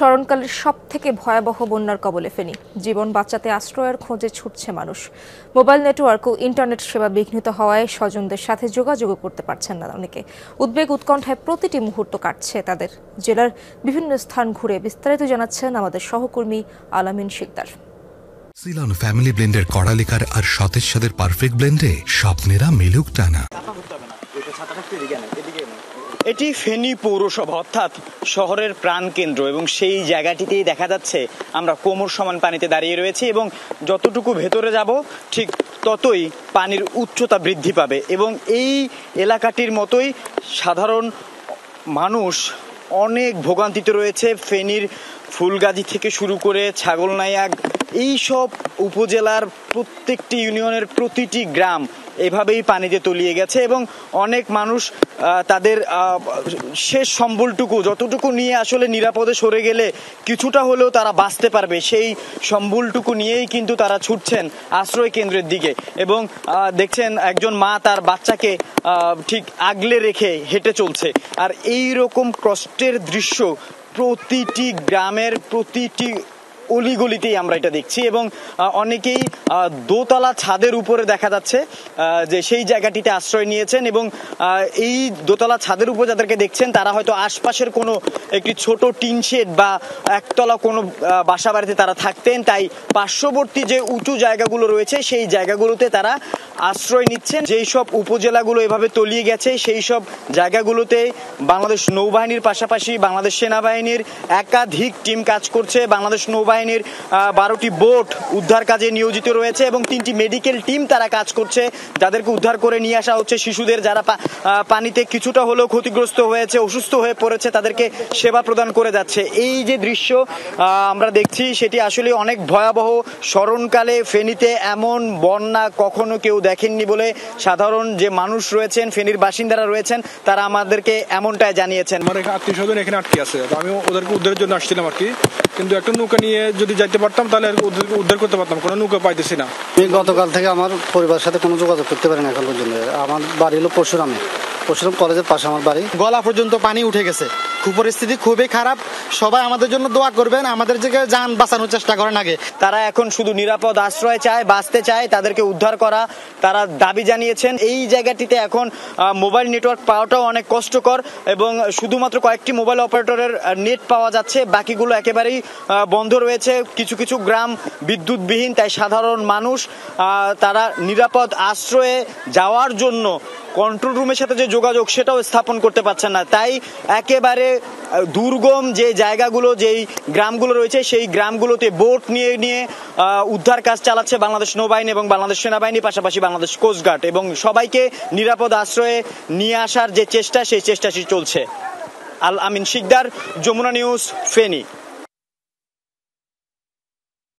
স্মরণকালের সবথেকে ভয়াবহ বন্যার কবলে ফেনী। জীবন বাঁচাতে আশ্রয়ের খোঁজে ছুটছে মানুষ। মোবাইল নেটওয়ার্ক ও ইন্টারনেট সেবা বিঘ্নিত হওয়ায় স্বজনদের সাথে যোগাযোগ করতে পারছেন না অনেকে। উদ্বেগ উৎকণ্ঠায় প্রতিটি মুহূর্ত কাটছে তাদের। জেলার বিভিন্ন স্থান ঘুরে বিস্তারিত জানাচ্ছেন আমাদের সহকর্মী আলামিন শিকদার। সিলন ফ্যামিলি ব্লেন্ডের কড়ালিকার আর সতেজ স্বাদের পারফেক্ট ব্লেন্ডে স্বপ্নেরা মেলুক টানা। এটি ফেনী পৌরসভা অর্থাৎ শহরের প্রাণকেন্দ্র এবং সেই জায়গাটিতেই দেখা যাচ্ছে আমরা কোমর সমান পানিতে দাঁড়িয়ে রয়েছি এবং যতটুকু ভেতরে যাব ঠিক ততই পানির উচ্চতা বৃদ্ধি পাবে এবং এই এলাকাটির মতোই সাধারণ মানুষ অনেক ভোগান্তিতে রয়েছে। ফেনীর ফুলগাজী থেকে শুরু করে ছাগলনাইয়া এই সব উপজেলার প্রত্যেকটি ইউনিয়নের প্রতিটি গ্রাম এভাবেই পানিতে তলিয়ে গেছে এবং অনেক মানুষ তাদের শেষ সম্বলটুকু যতটুকু নিয়ে আসলে নিরাপদে সরে গেলে কিছুটা হলেও তারা বাঁচতে পারবে সেই সম্বলটুকু নিয়েই কিন্তু তারা ছুটছেন আশ্রয় কেন্দ্রের দিকে এবং দেখছেন একজন মা তার বাচ্চাকে ঠিক আগলে রেখে হেঁটে চলছে। আর এই রকম কষ্টের দৃশ্য প্রতিটি গ্রামের প্রতিটি অলিগলিতেই আমরা এটা দেখছি এবং অনেকেই দোতলা ছাদের উপরে দেখা যাচ্ছে যে সেই জায়গাটিতে আশ্রয় নিয়েছেন এবং এই দোতলা ছাদের উপর যাদেরকে দেখছেন তারা হয়তো আশপাশের কোনো একটি ছোট টিন শেড বা একতলা কোনো বাসা বাড়িতে তারা থাকতেন, তাই পার্শ্ববর্তী যে উঁচু জায়গাগুলো রয়েছে সেই জায়গাগুলোতে তারা আশ্রয় নিচ্ছেন। যেই সব উপজেলাগুলো এভাবে তলিয়ে গেছে সেই সব জায়গাগুলোতে বাংলাদেশ নৌবাহিনীর পাশাপাশি বাংলাদেশ সেনাবাহিনীর একাধিক টিম কাজ করছে। বাংলাদেশ নৌবাহিনীর 12টি বোট উদ্ধার কাজে নিয়োজিত রয়েছে এবং 3টি মেডিকেল টিম তারা কাজ করছে, যাদেরকে উদ্ধার করে নিয়ে আসা হচ্ছে। শিশুদের যারা পানিতে কিছুটা হলেও ক্ষতিগ্রস্ত হয়েছে, অসুস্থ হয়ে পড়েছে, তাদেরকে সেবা প্রদান করে যাচ্ছে। এই যে দৃশ্য আমরা দেখছি সেটি আসলে অনেক ভয়াবহ। স্মরণকালে ফেনীতে এমন বন্যা কখনো কেউ দেখেননি বলে সাধারণ যে মানুষ রয়েছেন, ফেনীর বাসিন্দারা রয়েছেন, তারা আমাদেরকে এমনটাই জানিয়েছেন। আমার আত্মীয় স্বজন এখানে আটকে আছে, আমি ওদেরকে উদ্ধারের জন্য আসছিলাম আর কি, কিন্তু একটা নৌকা নিয়ে যদি যাইতে পারতাম তাহলে ওদেরকে উদ্ধার করতে পারতাম, কোনো নৌকা পাইতেছি না। আমি গতকাল থেকে আমার পরিবারের সাথে কোনো যোগাযোগ করতে পারি না এখন পর্যন্ত। আমার বাড়ি হলো পরশুরাম কলেজের পাশে আমার বাড়ি। গলা পর্যন্ত পানি উঠে গেছে, পরিস্থিতি খুবই খারাপ। সবাই আমাদের জন্য দোয়া করবেন, আমাদের জায়গায় যান বাঁচানোর চেষ্টা করেন আগে। তারা এখন শুধু নিরাপদ আশ্রয় চায়, বাঁচতে চায়, তাদেরকে উদ্ধার করা তারা দাবি জানিয়েছেন। এই জায়গাটিতে এখন মোবাইল নেটওয়ার্ক পাওয়াটাও অনেক কষ্টকর এবং শুধুমাত্র কয়েকটি মোবাইল অপারেটরের নেট পাওয়া যাচ্ছে, বাকিগুলো একেবারেই বন্ধ রয়েছে। কিছু কিছু গ্রাম বিদ্যুৎবিহীন, তাই সাধারণ মানুষ তারা নিরাপদ আশ্রয়ে যাওয়ার জন্য কন্ট্রোল রুমের সাথে যে যোগাযোগ সেটাও স্থাপন করতে পারছেন না। তাই একেবারে দুর্গম যে জায়গাগুলো, যেই গ্রামগুলো রয়েছে সেই গ্রামগুলোতে বোট নিয়ে উদ্ধার কাজ চালাচ্ছে বাংলাদেশ নৌবাহিনী এবং বাংলাদেশ সেনাবাহিনী, পাশাপাশি বাংলাদেশ কোস্টগার্ড, এবং সবাইকে নিরাপদ আশ্রয়ে নিয়ে আসার যে চেষ্টা সেই চেষ্টাটি চলছে। আল আমিন শিকদার, যমুনা নিউজ, ফেনী।